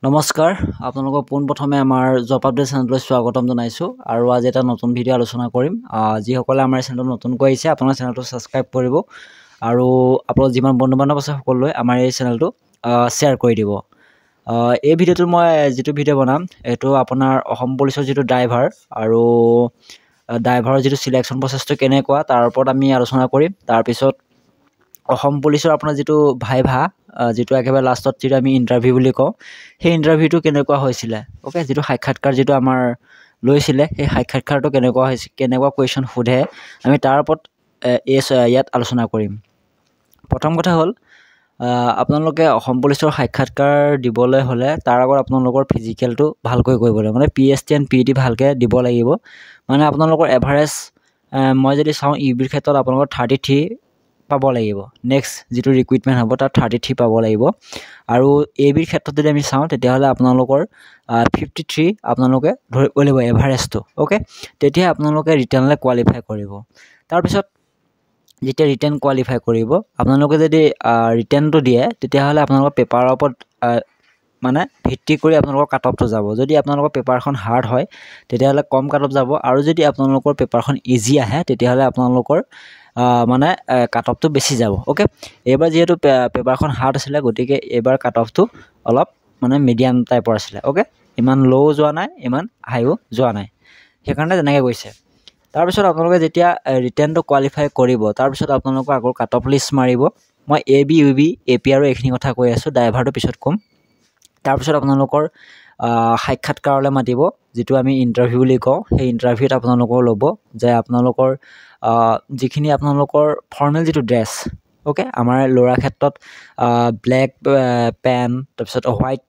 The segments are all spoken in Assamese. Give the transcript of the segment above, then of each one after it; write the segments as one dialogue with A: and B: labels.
A: নমস্কাৰ আপোনালোকক পোনপ্ৰথমে আমাৰ জব আপডেট চেনেললৈ স্বাগতম জনাইছোঁ আৰু আজি এটা নতুন ভিডিঅ' আলোচনা কৰিম যিসকলে আমাৰ চেনেলটো নতুনকৈ আহিছে আপোনালোকে চেনেলটো ছাবস্ক্ৰাইব কৰিব আৰু আপোনালোকৰ যিমান বন্ধু বান্ধৱ আছে সকলোৱে আমাৰ এই চেনেলটো শ্বেয়াৰ কৰি দিব এই ভিডিঅ'টো মই যিটো ভিডিঅ' বনাম এইটো আপোনাৰ অসম পুলিচৰ যিটো ড্ৰাইভাৰ আৰু ড্ৰাইভাৰৰ যিটো চিলেকশ্যন প্ৰচেছটো কেনেকুৱা তাৰ ওপৰত আমি আলোচনা কৰিম তাৰপিছত অসম পুলিচৰ আপোনাৰ যিটো ভাইভা যিটো একেবাৰে লাষ্টত যিটো আমি ইণ্টাৰভিউ বুলি কওঁ সেই ইণ্টাৰভিউটো কেনেকুৱা হৈছিলে ওকে যিটো সাক্ষাৎকাৰ যিটো আমাৰ লৈছিলে সেই সাক্ষাৎকাৰটো কেনেকুৱা কুৱেশ্যন সোধে আমি তাৰ ওপৰত ইয়াত আলোচনা কৰিম প্ৰথম কথা হ'ল আপোনালোকে অসম পুলিচৰ সাক্ষাৎকাৰ দিবলৈ হ'লে তাৰ আগত আপোনালোকৰ ফিজিকেলটো ভালকৈ কৰিব লাগিব মানে PST and PET ভালকৈ দিব লাগিব মানে আপোনালোকৰ এভাৰেজ মই যদি চাওঁ ইউবিৰ ক্ষেত্ৰত আপোনালোকৰ 33 পাব লাগিব নেক্সট যিটো ৰিক্ৰুইটমেণ্ট হ'ব তাত 33 পাব লাগিব আৰু এবিৰ ক্ষেত্ৰত যদি আমি চাওঁ তেতিয়াহ'লে আপোনালোকৰ 53 আপোনালোকে ধৰিব লাগিব এভাৰেজটো ওকে তেতিয়া আপোনালোকে ৰিটাৰ্ণলৈ কোৱালিফাই কৰিব তাৰপিছত যেতিয়া ৰিটাৰ্ণ কোৱালিফাই কৰিব আপোনালোকে যদি ৰিটাৰ্ণটো দিয়ে তেতিয়াহ'লে আপোনালোকৰ পেপাৰৰ ওপৰত মানে ভিত্তি কৰি আপোনালোকৰ কাট অফটো যাব যদি আপোনালোকৰ পেপাৰখন হাৰ্ড হয় তেতিয়াহ'লে কম কাট অফ যাব আৰু যদি আপোনালোকৰ পেপাৰখন ইজি আহে তেতিয়াহ'লে আপোনালোকৰ মানে কাট অফটো বেছি যাব ওকে এইবাৰ যিহেতু পেপাৰখন হাৰ্ড আছিলে গতিকে এইবাৰ কাট অফটো অলপ মানে মিডিয়াম টাইপৰ আছিলে ওকে ইমান ল' যোৱা নাই ইমান হাইও যোৱা নাই সেইকাৰণে তেনেকৈ গৈছে তাৰপিছত আপোনালোকে যেতিয়া ৰিটাৰ্ণটো কোৱালিফাই কৰিব তাৰপিছত আপোনালোকৰ আকৌ কাট অফ লিষ্ট মাৰিব মই AB UB AP আৰু এইখিনি কথা কৈ আছোঁ ড্ৰাইভাৰটো পিছত ক'ম তাৰপিছত আপোনালোকৰ সাক্ষাৎকাৰলৈ মাতিব যিটো আমি ইণ্টাৰভিউ বুলি কওঁ সেই ইণ্টাৰভিউত আপোনালোকৰ ল'ব যে আপোনালোকৰ যিখিনি আপোনালোকৰ ফৰ্মেল যিটো ড্ৰেছ ওকে আমাৰ ল'ৰাৰ ক্ষেত্ৰত ব্লেক পেণ্ট তাৰপিছত হোৱাইট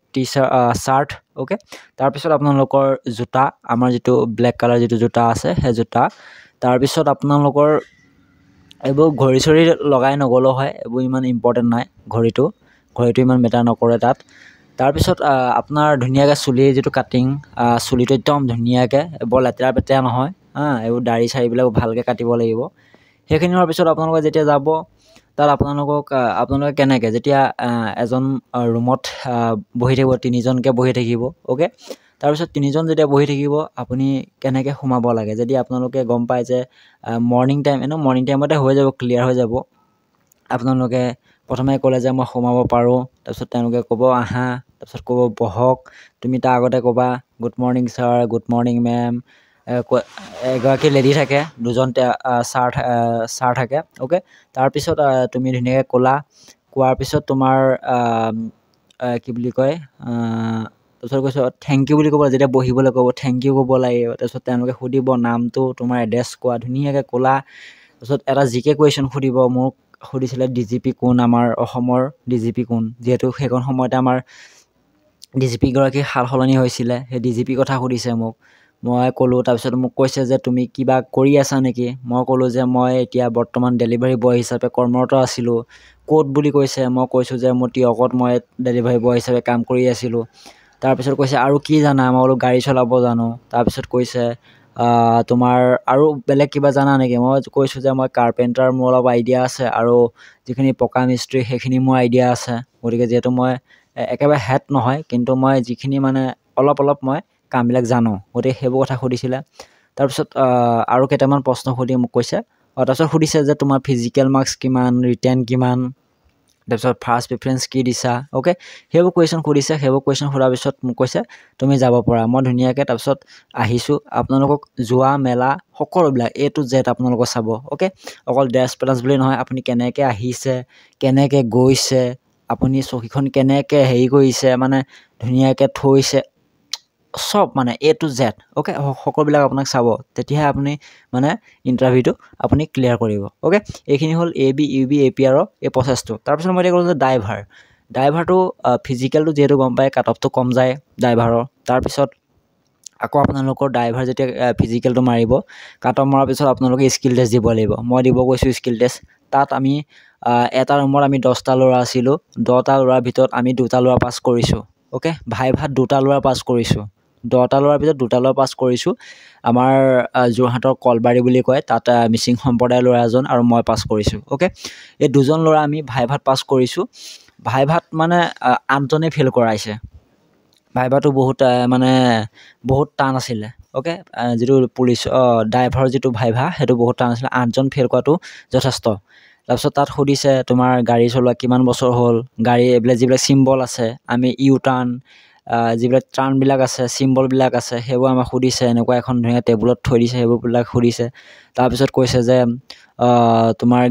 A: চাৰ্ট ওকে তাৰপিছত আপোনালোকৰ জোতা আমাৰ যিটো ব্লেক কালাৰ যিটো জোতা আছে সেই জোতা তাৰপিছত আপোনালোকৰ এইবোৰ ঘড়ী চড়ি লগাই নগ'লেও হয় এইবোৰ ইমান ইম্পৰ্টেণ্ট নাই ঘড়ীটো ইমান মেটাৰ নকৰে তাত তাৰপিছত আপোনাৰ ধুনীয়াকৈ চুলিৰ যিটো কাটিং চুলিটো একদম ধুনীয়াকৈ বৰ লেতেৰা পেতেৰা নহয় এইবোৰ দাড়ি চাৰিবিলাক ভালকৈ কাটিব লাগিব সেইখিনি হোৱাৰ পিছত আপোনালোকে যেতিয়া যাব তাত আপোনালোকে কেনেকৈ যেতিয়া এজন ৰুমত বহি থাকিব তিনিজনকৈ বহি থাকিব ওকে তাৰপিছত তিনিজন যেতিয়া বহি থাকিব আপুনি কেনেকৈ সোমাব লাগে যদি আপোনালোকে গম পায় যে মৰ্ণিং টাইমতে হৈ যাব ক্লিয়াৰ হৈ যাব আপোনালোকে প্ৰথমে ক'লে যে মই সোমাব পাৰোঁ তাৰপিছত তেওঁলোকে ক'ব আহা তাৰপিছত ক'ব বহক তুমি তাৰ আগতে ক'বা good morning sir good morning ma'am এগৰাকী লেডি থাকে দুজন ছাৰ থাকে ওকে তাৰপিছত তুমি ধুনীয়াকৈ কোৱাৰ পিছত তোমাৰ কি বুলি কয় তাৰপিছত কৈছোঁ থেংক ইউ বুলি ক'ব যেতিয়া বহিবলৈ ক'ব থেংক ইউ ক'ব লাগিব তাৰপিছত তেওঁলোকে সুধিব নামটো তোমাৰ এড্ৰেছ কোৱা ধুনীয়াকৈ ক'লা তাৰপিছত এটা জিকে কুৱেশ্যন সুধিব মোক সুধিছিলে DGP কোন আমাৰ অসমৰ DGP কোন যিহেতু সেইখন সময়তে আমাৰ DGP গৰাকী সাল সলনি হৈছিলে সেই DGP কথা সুধিছে মোক মই ক'লোঁ তাৰপিছত মোক কৈছে যে তুমি কিবা কৰি আছা নেকি মই ক'লোঁ যে মই এতিয়া বৰ্তমান ডেলিভাৰী বয় হিচাপে কৰ্মৰত আছিলোঁ ক'ত বুলি কৈছে মই কৈছোঁ যে মোৰ টিয়কত মই ডেলিভাৰী বয় হিচাপে কাম কৰি আছিলোঁ তাৰপিছত কৈছে আৰু কি জানা মই বোলো গাড়ী চলাব জানো তাৰপিছত কৈছে তোমাৰ আৰু বেলেগ কিবা জানা নেকি মই কৈছোঁ যে মই কাৰ্পেণ্টাৰ মোৰ অলপ আইডিয়া আছে আৰু যিখিনি পকা মিস্ত্ৰী সেইখিনি মোৰ আইডিয়া আছে গতিকে যিহেতু মই একেবাৰে হেড নহয় কিন্তু মই যিখিনি মানে অলপ মই কামবিলাক জানো গতিকে সেইবোৰ কথা সুধিছিলে তাৰপিছত আৰু কেইটামান প্ৰশ্ন সুধি মোক কৈছে তাৰপিছত সুধিছে যে তোমাৰ ফিজিকেল মাৰ্কছ কিমান ৰিটেন কিমান তাৰপিছত ফাৰ্ষ্ট প্ৰিফাৰেঞ্চ কি দিছা ওকে সেইবোৰ কুৱেশ্যন সুধিছে সেইবোৰ কুৱেশ্যন সোধাৰ পিছত মোক কৈছে তুমি যাব পৰা মই ধুনীয়াকৈ তাৰপিছত আহিছোঁ আপোনালোকক যোৱা মেলা সকলোবিলাক A to Z আপোনালোকক চাব ওকে অকল ড্ৰেছ পেলাছ বুলি নহয় আপুনি কেনেকৈ আহিছে কেনেকৈ গৈছে আপুনি চকীখন কেনেকৈ হেৰি কৰিছে মানে ধুনীয়াকৈ থৈছে চব মানে A to Z ওকে সকলোবিলাক আপোনাক চাব তেতিয়াহে আপুনি মানে ইণ্টাৰভিউটো আপুনি ক্লিয়াৰ কৰিব ওকে এইখিনি হ'ল AB UB AP আৰু এই প্ৰচেছটো তাৰপিছত মই এতিয়া ক'লোঁ যে ড্ৰাইভাৰটো ফিজিকেলটো যিহেতু গম পায় কাট অফটো কম যায় ড্ৰাইভাৰৰ তাৰপিছত আকৌ আপোনালোকৰ ড্ৰাইভাৰ যেতিয়া ফিজিকেলটো মাৰিব কাট অফ মৰাৰ পিছত আপোনালোকে স্কিল টেষ্ট দিব লাগিব মই দিব গৈছোঁ স্কিল টেষ্ট তাত আমি এটা ৰুমত আমি 10টা ল'ৰা আছিলোঁ 10টা ল'ৰাৰ ভিতৰত আমি 2টা ল'ৰা পাছ কৰিছোঁ ওকে ভাইভাত 2টা ল'ৰা পাছ কৰিছোঁ 10টা ল'ৰাৰ ভিতৰত 2টা ল'ৰা পাছ কৰিছোঁ আমাৰ যোৰহাটৰ কলবাৰী বুলি কয় তাত মিচিং সম্প্ৰদায়ৰ ল'ৰা এজন আৰু মই পাছ কৰিছোঁ ওকে এই দুজন ল'ৰা আমি ভাইভাত পাছ কৰিছোঁ ভাইভাত মানে 8জনে ফেইল কৰাইছে। ভাইভাটো বহুত মানে বহুত টান আছিলে। অ'কে, যিটো পুলিচ ড্ৰাইভাৰৰ যিটো ভাইভা সেইটো বহুত টান আছিলে। 8জন ফেইল কৰাটো যথেষ্ট। তাৰপিছত তাত সুধিছে তোমাৰ গাড়ী চলোৱা কিমান বছৰ হ'ল, গাড়ী এইবিলাক যিবিলাক চিম্বল আছে, আমি ইউ টাৰ্ণ যিবিলাক টাৰ্ণবিলাক আছে, চিম্বলবিলাক আছে, সেইবোৰ আমাক সুধিছে। এনেকুৱা এখন ধুনীয়া টেবুলত থৈ দিছে, সেইবোৰবিলাক সুধিছে। তাৰপিছত কৈছে যে তোমাৰ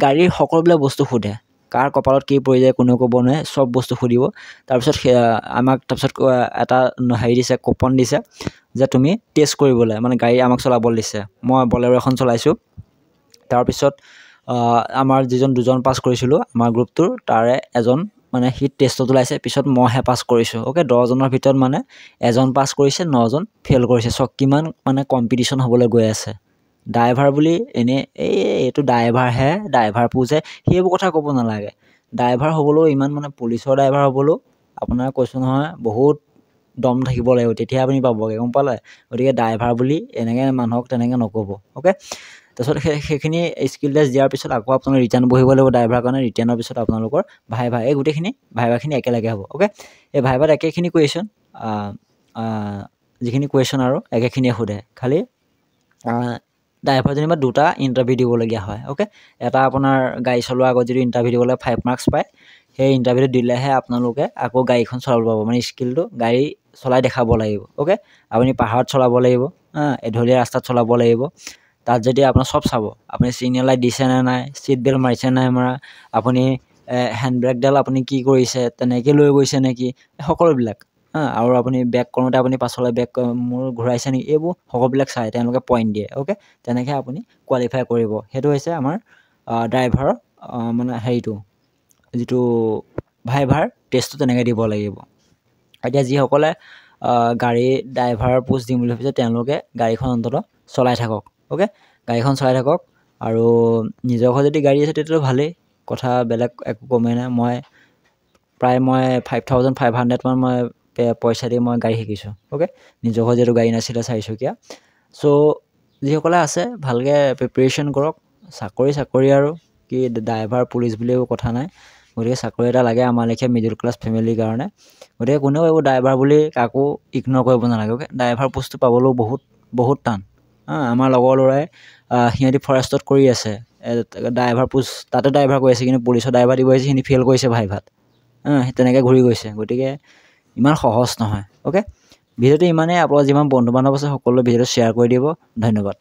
A: গাড়ীৰ সকলোবিলাক বস্তু সোধে। কাৰ কপালত কি পৰি যায় কোনেও ক'ব নোৱাৰে, চব বস্তু সুধিব। তাৰপিছত আমাক এটা হেৰি দিছে, কুপন দিছে যে তুমি টেষ্ট কৰিবলৈ, মানে গাড়ী আমাক চলাবলৈ দিছে। মই বলেৰো এখন চলাইছোঁ। তাৰপিছত আমাৰ দুজন পাছ কৰিছিলোঁ আমাৰ গ্ৰুপটোৰ, তাৰে এজন মানে সি টেষ্টত ওলাইছে, পিছত মইহে পাছ কৰিছোঁ। অ'কে, 10জনৰ ভিতৰত মানে এজন পাছ কৰিছে, 9জন ফেইল কৰিছে। কিমান মানে কম্পিটিশ্যন হ'বলৈ গৈ আছে। ড্ৰাইভাৰ বুলি এনেই এইটো ড্ৰাইভাৰহে, ড্ৰাইভাৰ পোজে, সেইবোৰ কথা ক'ব নালাগে। ড্ৰাইভাৰ হ'বলৈও ইমান মানে পুলিচৰ ড্ৰাইভাৰ হ'বলৈও আপোনাৰ কৈছোঁ নহয় বহুত দম থাকিব লাগিব, তেতিয়া আপুনি পাবগৈ, গম পালে। গতিকে ড্ৰাইভাৰ বুলি এনেকৈ মানুহক তেনেকৈ নক'ব। অ'কে, তাৰপিছত সেইখিনি স্কিল টেষ্ট দিয়াৰ পিছত আকৌ আপোনালোকে ৰিটাৰ্ণ বহিব লাগিব ড্ৰাইভাৰৰ কাৰণে। ৰিটাৰ্ণৰ পিছত আপোনালোকৰ ভাইভা, এই গোটেইখিনি ভাইভাখিনি একেলগে হ'ব। অ'কে, এই ভাইভাত একেখিনি কুৱেশ্যন, যিখিনি কুৱেশ্যন আৰু একেখিনিয়ে সোধে, খালি ড্ৰাইভাৰ যেনিবা 2টা ইণ্টাৰভিউ দিবলগীয়া হয়। অ'কে, এটা আপোনাৰ গাড়ী চলোৱাৰ আগত যিটো ইণ্টাৰভিউ দিবলৈ 5 মাৰ্কছ পায়, সেই ইণ্টাৰভিউটো দিলেহে আপোনালোকে আকৌ গাড়ীখন চলাব পাব, মানে স্কিলটো গাড়ী চলাই দেখাব লাগিব। অ'কে, আপুনি পাহাৰত চলাব লাগিব, এঢলীয়া ৰাস্তাত চলাব লাগিব। তাত যদি আপোনাৰ চব চাব, আপুনি ছিগনেল লাইট দিছে নে নাই, ছিট বেল্ট মাৰিছে নাই মৰা, আপুনি হেণ্ড ব্ৰেকডাল আপুনি কি কৰিছে, তেনেকৈ লৈ গৈছে নেকি, সকলোবিলাক। আৰু আপুনি বেক কৰোঁতে আপুনি পাছলৈ মূৰ ঘূৰাইছে নেকি, এইবোৰ সকলোবিলাক চাই তেওঁলোকে পইণ্ট দিয়ে। অ'কে, তেনেকৈ আপুনি কোৱালিফাই কৰিব। সেইটো হৈছে আমাৰ ড্ৰাইভাৰৰ মানে হেৰিটো, যিটো ভাইভাৰ টেষ্টটো তেনেকৈ দিব লাগিব। এতিয়া যিসকলে গাড়ী ড্ৰাইভাৰৰ পোষ্ট দিম বুলি ভাবিছে, তেওঁলোকে গাড়ীখন অন্ততঃ চলাই থাকক। অ'কে, গাড়ীখন চলাই থাকক। আৰু নিজৰ ঘৰত যদি গাড়ী আছে তেতিয়াতো ভালেই কথা, বেলেগ একো কমেই নাই। মই 5,500 মান মই পইচা দি মই গাড়ী শিকিছোঁ। অ'কে, নিজৰ ঘৰত যিহেতু গাড়ী নাছিলে 4চকীয়া। চ' যিসকলে আছে ভালকৈ প্ৰিপেৰেশ্যন কৰক। চাকৰি আৰু কি, ড্ৰাইভাৰ পুলিচ বুলিও কথা নাই। গতিকে চাকৰি এটা লাগে আমাৰ লেখীয়া মিডিল ক্লাছ ফেমিলিৰ কাৰণে। গতিকে কোনেও এইবোৰ ড্ৰাইভাৰ বুলি কাকো ইগন'ৰ কৰিব নালাগে। অ'কে, ড্ৰাইভাৰ পোষ্টটো পাবলৈও বহুত টান। আমাৰ লগৰ ল'ৰাই সিহঁতি ফৰেষ্টত কৰি আছে, ড্ৰাইভাৰ পোষ্ট তাতে ড্ৰাইভাৰ কৰি আছে, কিন্তু পুলিচৰ ড্ৰাইভাৰ দিব আহিছে, সিহঁতি ফেইল কৰিছে ভাইভাত। সেই তেনেকৈ ঘূৰি গৈছে। গতিকে ইমান সহজ নহয়। অ'কে, ভিডিঅ'টো ইমানেই। আপোনাৰ যিমান বন্ধু বান্ধৱ আছে সকলোৱে ভিডিঅ'টো শ্বেয়াৰ কৰি দিব। ধন্যবাদ।